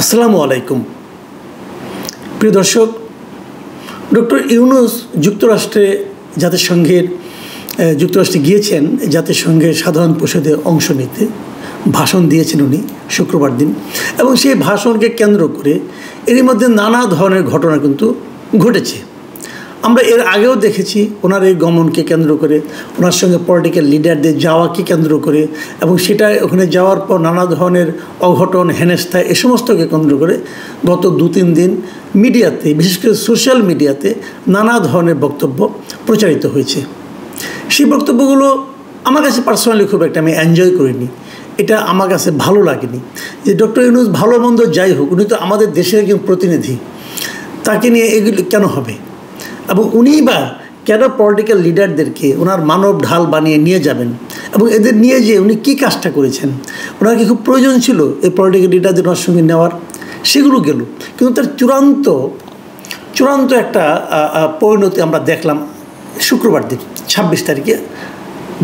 আসসালামু আলাইকুম প্রিয় দর্শক, ডক্টর ইউনূস যুক্তরাষ্ট্রে গিয়েছেন জাতিসংঘের সাধারণ পরিষদে অংশ নিতে। ভাষণ দিয়েছেন উনি শুক্রবার দিন, এবং সেই ভাষণকে কেন্দ্র করে এরই মধ্যে নানা ধরনের ঘটনা কিন্তু ঘটেছে। আমরা এর আগেও দেখেছি ওনার এই গমনকে কেন্দ্র করে, ওনার সঙ্গে পলিটিক্যাল লিডারদের যাওয়াকে কেন্দ্র করে, এবং সেটা ওখানে যাওয়ার পর নানা ধরনের অঘটন, হেনস্থা, এ সমস্তকে কেন্দ্র করে গত 2-3 দিন মিডিয়াতে, বিশেষ করে সোশ্যাল মিডিয়াতে নানা ধরনের বক্তব্য প্রচারিত হয়েছে। সেই বক্তব্যগুলো আমার কাছে পার্সোনালি খুব একটা আমি এনজয় করিনি। এটা আমার কাছে ভালো লাগেনি যে ডক্টর ইউনূস ভালো মন্দ যাই হোক, উনি তো আমাদের দেশের একজন প্রতিনিধি, তাকে নিয়ে এগুলি কেন হবে? এবং উনিই বা কেন পলিটিক্যাল লিডারদেরকে ওনার মানব ঢাল বানিয়ে নিয়ে যাবেন, এবং এদের নিয়ে যে উনি কী কাজটা করেছেন? ওনার কি খুব প্রয়োজন ছিল এই পলিটিক্যাল লিডারদের ওনার সঙ্গে নেওয়ার? সেগুলো গেল, কিন্তু তার চূড়ান্ত একটা পরিণতি আমরা দেখলাম শুক্রবার দিন 26 তারিখে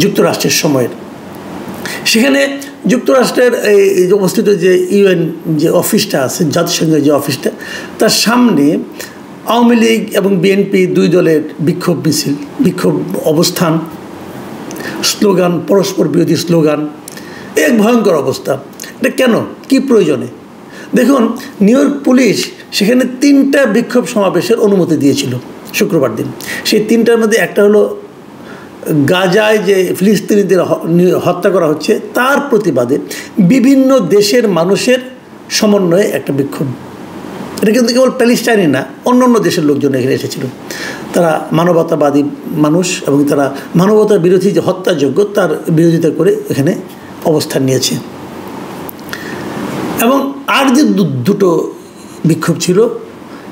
যুক্তরাষ্ট্রের সময়ের। সেখানে যুক্তরাষ্ট্রের এই অবস্থিত যে ইউএন যে অফিসটা আছে, জাতিসংঘের যে অফিসটা, তার সামনে আওয়ামী লীগ এবং বিএনপি দুই দলের বিক্ষোভ অবস্থান, স্লোগান, পরস্পর বিরোধী স্লোগান, এক ভয়ঙ্কর অবস্থা। এটা কেন, কি প্রয়োজনে? দেখুন, নিউ ইয়র্ক পুলিশ সেখানে 3টা বিক্ষোভ সমাবেশের অনুমতি দিয়েছিল শুক্রবার দিন। সেই 3টার মধ্যে একটা হলো গাজায় যে ফিলিস্তিনিদের হত্যা করা হচ্ছে তার প্রতিবাদে বিভিন্ন দেশের মানুষের সমন্বয়ে একটা বিক্ষোভ। এটা কিন্তু কেবল প্যালেস্টাইনই না, অন্য দেশের লোকজন এখানে এসেছিল। তারা মানবতাবাদী মানুষ, এবং তারা মানবতার বিরোধী যে হত্যাযোগ্য তার বিরোধিতা করে এখানে অবস্থান নিয়েছে। এবং আর যে দুটো বিক্ষোভ ছিল,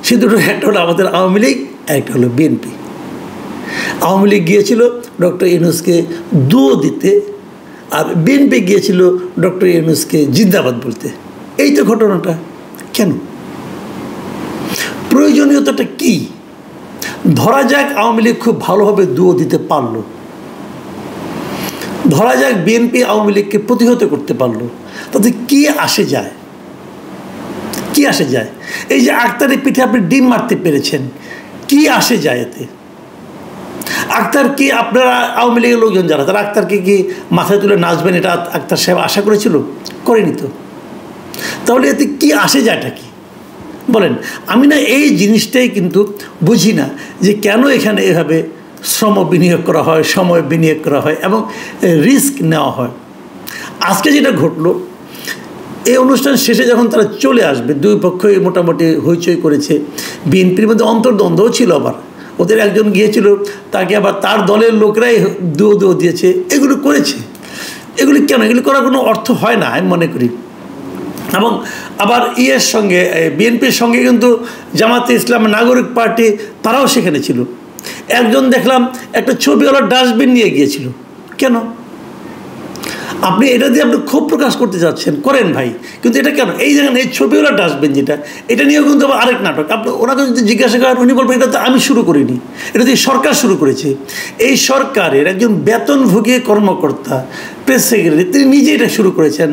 সে দুটো, একটা হলো আমাদের আওয়ামী লীগ, একটা হলো বিএনপি। আওয়ামী লীগ গিয়েছিল ডক্টর ইউনূসকে দুয়ো দিতে, আর বিএনপি গিয়েছিল ডক্টর ইউনূসকে জিন্দাবাদ বলতে। এই তো ঘটনাটা। কেন? প্রয়োজনীয়তাটা কি? ধরা যাক আওয়ামী লীগ খুব ভালোভাবে দুয়ো দিতে পারলো, ধরা যাক বিএনপি আওয়ামী লীগকে প্রতিহত করতে পারলো, তাতে কি আসে যায়? কি আসে যায়? এই যে আক্তারের পিঠে আপনি ডিম মারতে পেরেছেন, কি আসে যায় এতে? আক্তার কি, আপনারা আওয়ামী লীগের লোকজন যারা, তারা আক্তারকে কি মাথায় তুলে নাচবেন এটা আক্তার সাহেব আশা করেছিল? করেনি তো। তাহলে এতে কি আসে যায়টা কি বলেন? আমি না এই জিনিসটাই কিন্তু বুঝি না, যে কেন এখানে এভাবে শ্রম বিনিয়োগ করা হয়, সময় বিনিয়োগ করা হয়, এবং রিস্ক নেওয়া হয়। আজকে যেটা ঘটলো, এই অনুষ্ঠান শেষে যখন তারা চলে আসবে, দুই পক্ষই মোটামুটি হইচই করেছে। বিএনপির মধ্যে অন্তর্দ্বন্দ্বও ছিল, আবার ওদের একজন গিয়েছিল, তাকে আবার তার দলের লোকরাই দুয়ো দিয়েছে। এগুলো করেছে, এগুলি কেন? এগুলি করার কোনো অর্থ হয় না আমি মনে করি। এবং আবার ইয়ের সঙ্গে, বিএনপির সঙ্গে কিন্তু জামাতে ইসলাম, নাগরিক পার্টি, তারাও সেখানে ছিল। একজন দেখলাম একটা ছবিওয়ালা ডাস্টবিন নিয়ে গিয়েছিল। কেন? আপনি এটা দিয়ে আপনি ক্ষোভ প্রকাশ করতে যাচ্ছেন, করেন ভাই, কিন্তু এটা কেন? এই জায়গায় এই ছবিওয়ালা ডাস্টবিন যেটা, এটা নিয়েও কিন্তু আবার আরেক নাটক। আপনি ওনাকে যদি জিজ্ঞাসা করেন, উনি বলবেন এটা তো আমি শুরু করিনি, এটা দিয়ে সরকার শুরু করেছে। এই সরকারের একজন বেতনভোগী কর্মকর্তা, প্রেস সেক্রেটারি, তিনি নিজে এটা শুরু করেছেন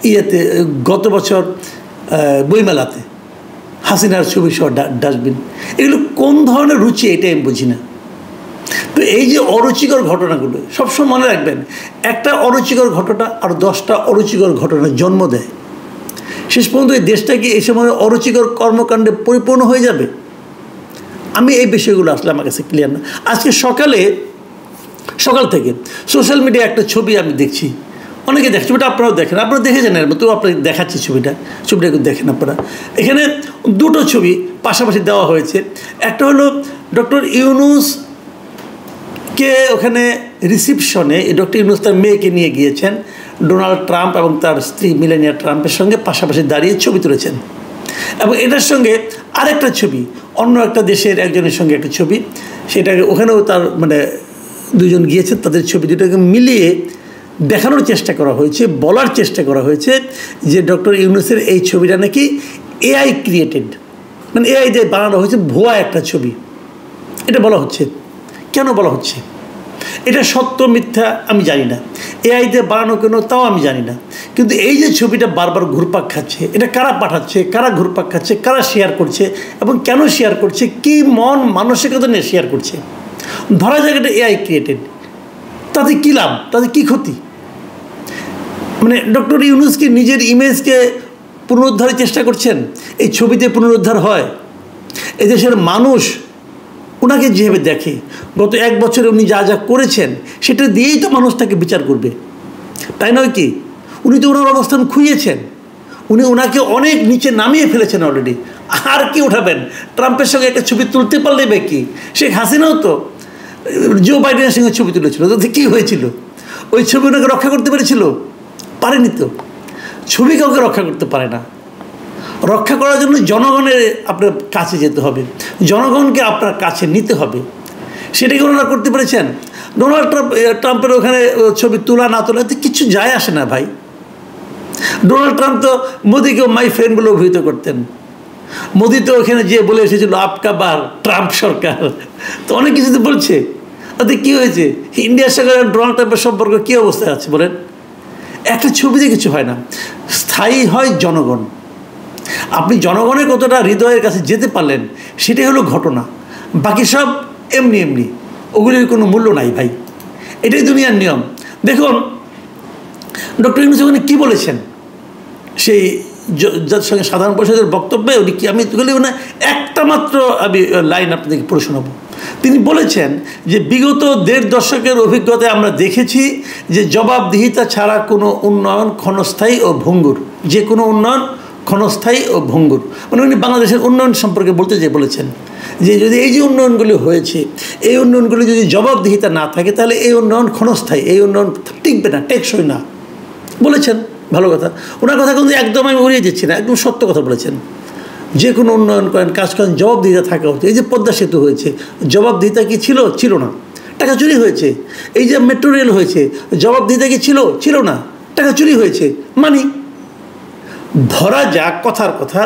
ইয়েতে, গত বছর বইমেলাতে হাসিনার ছবি সহ ডাস্টবিন। এগুলো কোন ধরনের রুচি, এটা আমি বুঝি না। তো এই যে অরুচিকর ঘটনাগুলো সবসময় মনে রাখবেন, একটা অরুচিকর ঘটনা আর 10টা অরুচিকর ঘটনার জন্ম দেয়। শেষ পর্যন্ত এই দেশটা কি এই সময় অরুচিকর কর্মকাণ্ডে পরিপূর্ণ হয়ে যাবে? আমি এই বিষয়গুলো আসলে আমার কাছে ক্লিয়ার না। আজকে সকাল থেকে সোশ্যাল মিডিয়ায় একটা ছবি আমি দেখছি, অনেকে দেখছে, ছবিটা আপনারাও দেখেন, আপনারা দেখেছেন, এর মতো আপনাকে দেখাচ্ছি ছবিটা দেখেন আপনারা। এখানে দুটো ছবি পাশাপাশি দেওয়া হয়েছে। একটা হলো ডক্টর ইউনূসকে ওখানে রিসিপশনে ডক্টর ইউনূস তার মেয়েকে নিয়ে গিয়েছেন, ডোনাল্ড ট্রাম্প এবং তার স্ত্রী মিলেনিয়া ট্রাম্পের সঙ্গে পাশাপাশি দাঁড়িয়ে ছবি তুলেছেন। এবং এটার সঙ্গে আরেকটা ছবি, অন্য একটা দেশের একজনের সঙ্গে একটা ছবি, সেটাকে ওখানেও তার মানে দুজন গিয়েছেন, তাদের ছবি দুটোকে মিলিয়ে দেখানোর চেষ্টা করা হয়েছে, বলার চেষ্টা করা হয়েছে যে ডক্টর ইউনূসের এই ছবিটা নাকি এআই ক্রিয়েটেড, মানে এআই দিয়ে বানানো হয়েছে, ভুয়া একটা ছবি। এটা বলা হচ্ছে। কেন বলা হচ্ছে? এটা সত্য মিথ্যা আমি জানি না, এআই দিয়ে বানানো কেন তাও আমি জানি না, কিন্তু এই যে ছবিটা বারবার ঘুরপাক খাচ্ছে, এটা কারা পাঠাচ্ছে, কারা ঘুরপাক খাচ্ছে, কারা শেয়ার করছে এবং কেন শেয়ার করছে, কী মন মানসিকতা নিয়ে শেয়ার করছে। ধরা যাক এটা এআই ক্রিয়েটেড, তাতে কী লাভ, তাতে কী ক্ষতি? মানে ডক্টর ইউনূস কি নিজের ইমেজকে পুনরুদ্ধারের চেষ্টা করছেন? এই ছবিতে পুনরুদ্ধার হয়? এদেশের মানুষ ওনাকে যেভাবে দেখে, গত 1 বছরে উনি যা যা করেছেন সেটা দিয়েই তো মানুষ তাকে বিচার করবে, তাই নয় কি? উনি তো ওনার অবস্থান খুইয়েছেন, উনি ওনাকে অনেক নিচে নামিয়ে ফেলেছেন অলরেডি। আর কি উঠাবেন? ট্রাম্পের সঙ্গে একটা ছবি তুলতে পারলে বা কি? শেখ হাসিনাও তো জো বাইডেনের সঙ্গে ছবি তুলেছিল, তাতে কী হয়েছিল? ওই ছবি ওনাকে রক্ষা করতে পেরেছিল? পারেনি তো। ছবি কাউকে রক্ষা করতে পারে না। রক্ষা করার জন্য জনগণের আপনার কাছে যেতে হবে, জনগণকে আপনার কাছে নিতে হবে। সেটাকে ওনারা করতে পেরেছেন? ডোনাল্ড ট্রাম্পের ওখানে ছবি তোলা না তোলা এতে কিছু যায় আসে না ভাই। ডোনাল্ড ট্রাম্প তো মোদিকেও মাই ফ্রেন্ড বলে অভিহিত করতেন। মোদি তো ওখানে যেয়ে বলে এসেছিল আপকা বার ট্রাম্প সরকার, তো অনেক কিছু তো বলছে। তাতে কী হয়েছে? ইন্ডিয়ার সঙ্গে ডোনাল্ড ট্রাম্পের সম্পর্ক কী অবস্থায় আছে বলেন? একটা ছবিতে কিছু হয় না, স্থায়ী হয় জনগণ। আপনি জনগণের কতটা হৃদয়ের কাছে যেতে পারলেন সেটাই হলো ঘটনা। বাকি সব এমনি এমনি, ওগুলির কোনো মূল্য নাই ভাই। এটাই দুনিয়ার নিয়ম। দেখুন ডক্টর ইউনূস ওখানে কী বলেছেন, সেই যার সঙ্গে সাধারণ পরিষদের বক্তব্যে উনি কি, আমি বলি না একটা মাত্র আমি লাইন আপনাদেরকে পড়ে শোনাবো। তিনি বলেছেন যে বিগত 1.5 দশকের অভিজ্ঞতায় আমরা দেখেছি যে জবাবদিহিতা ছাড়া কোনো উন্নয়ন ক্ষণস্থায়ী ও ভঙ্গুর, যে কোনো উন্নয়ন ক্ষণস্থায়ী ও ভঙ্গুর। মানে উনি বাংলাদেশের উন্নয়ন সম্পর্কে বলতে যে বলেছেন যে যদি এই যে উন্নয়নগুলি হয়েছে, এই উন্নয়নগুলি যদি জবাবদিহিতা না থাকে তাহলে এই উন্নয়ন ক্ষণস্থায়ী, এই উন্নয়ন টিকবে না, টেকসই না বলেছেন। ভালো কথা, ওনার কথা কিন্তু একদম আমি উড়িয়ে দিচ্ছি না, একদম সত্য কথা বলেছেন। যে কোনো উন্নয়ন করেন, কাজ করেন, জবাবদিহিতা থাকা উচিত। এই যে পদ্মা সেতু হয়েছে, জবাবদিহিতা কি ছিল? ছিল না, টাকা চুরি হয়েছে। এই যে মেট্রো রেল হয়েছে, জবাবদিহিতা কি ছিল? ছিল না, টাকা চুরি হয়েছে। মানে ধরা যাক কথার কথা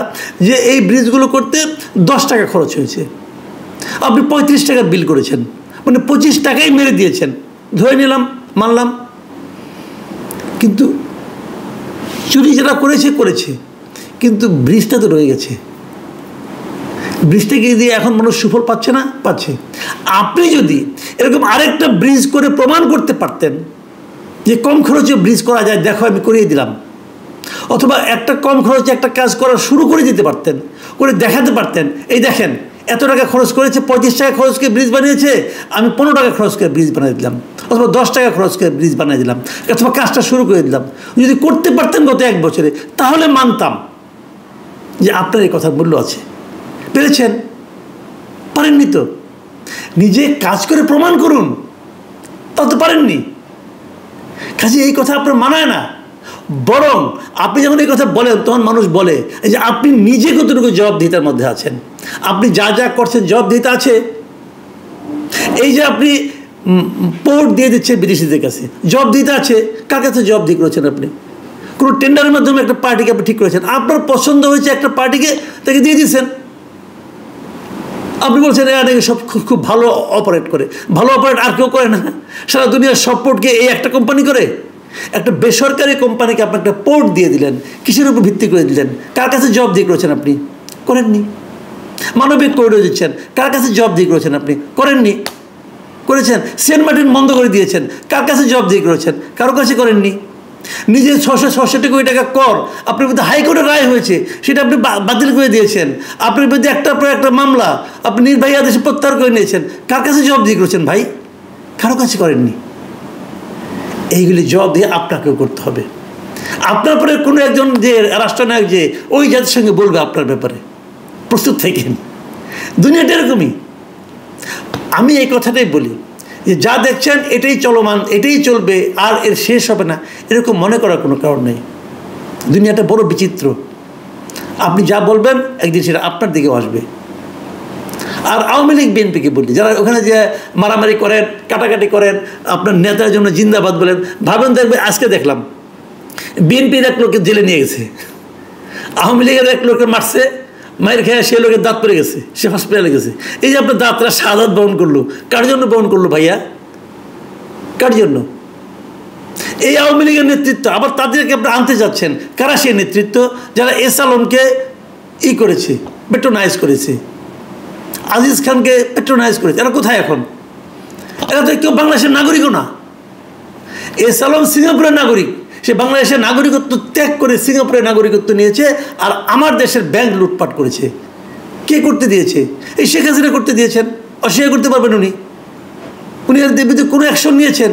যে এই ব্রিজগুলো করতে 10 টাকা খরচ হয়েছে, আপনি 35 টাকার বিল করেছেন, মানে 25 টাকাই মেরে দিয়েছেন, ধরে নিলাম, মানলাম। কিন্তু চুরি যারা করেছে করেছে, কিন্তু ব্রিজটা তো রয়ে গেছে। ব্রিজটাকে দিয়ে এখন মানুষ সুফল পাচ্ছে না? পাচ্ছে। আপনি যদি এরকম আরেকটা ব্রিজ করে প্রমাণ করতে পারতেন যে কম খরচে ব্রিজ করা যায়, দেখো আমি করিয়ে দিলাম, অথবা একটা কম খরচে একটা কাজ করা শুরু করে দিতে পারতেন, করে দেখাতে পারতেন, এই দেখেন এত টাকা খরচ করেছে, 35 টাকা খরচ করে ব্রিজ বানিয়েছে, আমি 15 টাকা খরচ করে ব্রিজ বানিয়ে দিলাম, অথবা 10 টাকা খরচ করে ব্রিজ বানিয়ে দিলাম, অথবা কাজটা শুরু করে দিলাম। যদি করতে পারতেন গত 1 বছরে, তাহলে মানতাম যে আপনার এই কথার মূল্য আছে। পেরেছেন? পারেননি তো। নিজে কাজ করে প্রমাণ করুন, তা তো পারেননি। কাজে এই কথা আপনার মানায় না। বরং আপনি যখন এই কথা বলেন তখন মানুষ বলে যে আপনি নিজে কতটুকু জবাবদিহিতার মধ্যে আছেন, আপনি যা যা করছেন জবাবদিহিতা আছে। এই যে আপনি পোর্ট দিয়ে দিচ্ছেন বিদেশিদের কাছে, জবাবদিহিতা আছে। কার কাছে জবাবদিহি করেছেন? আপনি কোনো টেন্ডারের মাধ্যমে একটা পার্টিকে আপনি ঠিক করেছেন, আপনার পছন্দ হয়েছে একটা পার্টিকে, তাকে দিয়ে দিয়েছেন। আপনি বলছেন এরা নাকি সব খুব ভালো অপারেট করে। ভালো অপারেট আর কেউ করে না। সারা দুনিয়ার সব পোর্টকে এই একটা কোম্পানি করে। একটা বেসরকারি কোম্পানিকে আপনি একটা পোর্ট দিয়ে দিলেন, কিসের উপর ভিত্তি করে দিলেন? কার কাছে জবাবদিহি করেছেন? আপনি করেননি। মানবিক করিডোর দিচ্ছেন, কার কাছে জবাবদিহি করেছেন? আপনি করেননি। করেছেন সেন্ট মার্টিন বন্ধ করে দিয়েছেন, কার কাছে জবাবদিহি করেছেন? কারো কাছে করেননি। নিজের 666 কোটি টাকা কর আপনার বিরুদ্ধে হাইকোর্টের রায় হয়েছে, সেটা আপনি বাতিল করে দিয়েছেন। আপনার বিরুদ্ধে একটার পর একটা মামলা আপনি নির্বাহী আদেশে প্রত্যাহার করে নিয়েছেন। কার কাছে জবাবদিহি করেছেন ভাই? কারো কাছে করেননি। এইগুলি জবাবদিহি আপনাকেও করতে হবে। আপনার পরে কোনো একজন যে রাষ্ট্রনায়ক যে ওই জাতির সঙ্গে বলবে আপনার ব্যাপারে, প্রস্তুত থাকেন। দুনিয়াটা এরকমই। আমি এই কথাটাই বলি যে যা দেখছেন এটাই চলমান, এটাই চলবে, আর এর শেষ হবে না, এরকম মনে করার কোনো কারণ নেই। দুনিয়াটা বড় বিচিত্র। আপনি যা বলবেন একদিন সেটা আপনার দিকেও আসবে। আর আওয়ামী লীগ বিএনপিকে বলি, যারা ওখানে যে মারামারি করেন, কাটাকাটি করেন, আপনার নেতার জন্য জিন্দাবাদ বলেন, ভাবেন দেখবে আজকে দেখলাম বিএনপির এক লোককে জেলে নিয়ে গেছে, আওয়ামী লীগের এক লোককে মারছে, মায়ের খেয়ে সে লোকের দাঁত পড়ে গেছে, সে হসপিটালে গেছে। এই যে আপনার দাঁতরা শাহাদাত বরণ করলো, কার জন্য বরণ করলো ভাইয়া? কার জন্য? এই আওয়ামী লীগের নেতৃত্ব, আবার তাদেরকে আপনি আনতে যাচ্ছেন। কারা সেই নেতৃত্ব? যারা এস আলমকে করেছে, পেট্রোনাইজ করেছে, আজিজ খানকে পেট্রোনাইজ করেছে। এরা কোথায় এখন? এরা তো কেউ বাংলাদেশের নাগরিকও না। এস আলম সিঙ্গাপুরের নাগরিক, সে বাংলাদেশের নাগরিকত্ব ত্যাগ করে সিঙ্গাপুরের নাগরিকত্ব নিয়েছে, আর আমার দেশের ব্যাংক লুটপাট করেছে। কে করতে দিয়েছে? এই শেখ হাসিনা করতে দিয়েছেন। অস্বীকার করতে পারবেন উনি? উনি এর বিরুদ্ধে কোনো অ্যাকশন নিয়েছেন?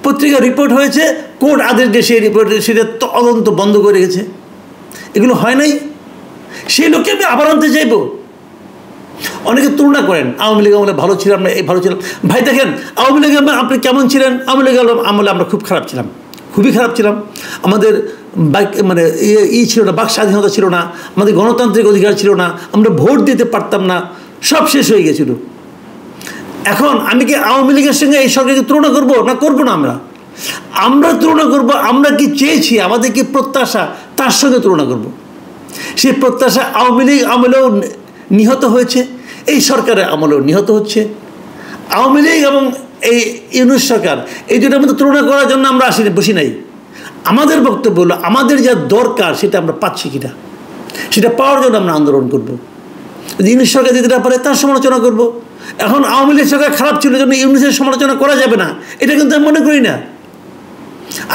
পত্রিকা রিপোর্ট হয়েছে, কোর্ট আদেশ দিয়ে সেই রিপোর্ট সেটা তদন্ত বন্ধ করে গেছে। এগুলো হয় নাই। সেই লোককে আমি আবার আনতে চাইব। অনেকে তুলনা করেন, আওয়ামী লীগ আমলে ভালো ছিলাম না, এই ভালো ছিলাম। ভাই দেখেন, আওয়ামী লীগ আপনি কেমন ছিলেন? আওয়ামী লীগ আমলে আমরা খুব খারাপ ছিলাম, খুবই খারাপ ছিলাম। আমাদের মানে ছিল না, বাক স্বাধীনতা ছিল না, আমাদের গণতান্ত্রিক অধিকার ছিল না, আমরা ভোট দিতে পারতাম না, সব শেষ হয়ে গেছিল। এখন আমি কি আওয়ামী লীগের সঙ্গে এই সরকারকে তুলনা করবো না? করবো না। আমরা তুলনা করব, আমরা কি চেয়েছি, আমাদের কি প্রত্যাশা, তার সঙ্গে তুলনা করব। সেই প্রত্যাশা আওয়ামী লীগ আমলেও নিহত হয়েছে, এই সরকারের আমলেও নিহত হচ্ছে। আওয়ামী লীগ এবং এই ইউনূস সরকার, এই দুটোর মধ্যে তুলনা করার জন্য আমরা বসি নাই। আমাদের বক্তব্য হলো, আমাদের যা দরকার সেটা আমরা পাচ্ছি কিনা, সেটা পাওয়ার জন্য আমরা আন্দোলন করব। যদি ইউনূস সরকার দিতে না পারে, তার সমালোচনা করব। এখন আওয়ামী লীগ সরকার খারাপ ছিল জন্য ইউনূসের সমালোচনা করা যাবে না, এটা কিন্তু আমি মনে করি না।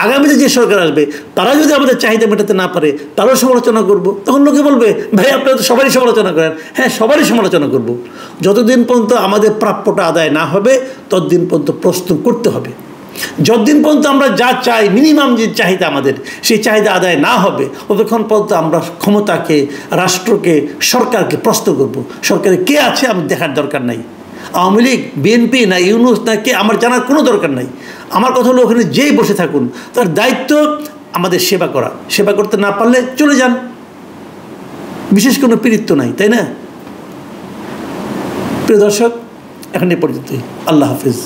আগামীতে যে সরকার আসবে, তারা যদি আমাদের চাহিদা মেটাতে না পারে, তারও সমালোচনা করব। তখন লোকে বলবে, ভাই আপনারা তো সবারই সমালোচনা করেন। হ্যাঁ, সবারই সমালোচনা করব। যতদিন পর্যন্ত আমাদের প্রাপ্যটা আদায় না হবে, ততদিন পর্যন্ত প্রশ্ন করতে হবে। যতদিন পর্যন্ত আমরা যা চাই, মিনিমাম যে চাহিদা আমাদের, সেই চাহিদা আদায় না হবে, ততক্ষণ পর্যন্ত আমরা ক্ষমতাকে, রাষ্ট্রকে, সরকারকে প্রশ্ন করব। সরকারে কে আছে আমি দেখার দরকার নাই। আওয়ামী লীগ, বিএনপি না ইউনূস না কে, আমার জানার কোনো দরকার নাই। আমার কথা হলো, ওখানে যেই বসে থাকুন, তার দায়িত্ব আমাদের সেবা করা। সেবা করতে না পারলে চলে যান, বিশেষ কোনো পীড়িত্ব নাই, তাই না? প্রিয় দর্শক, এখন এ পর্যন্তই। আল্লাহ হাফিজ।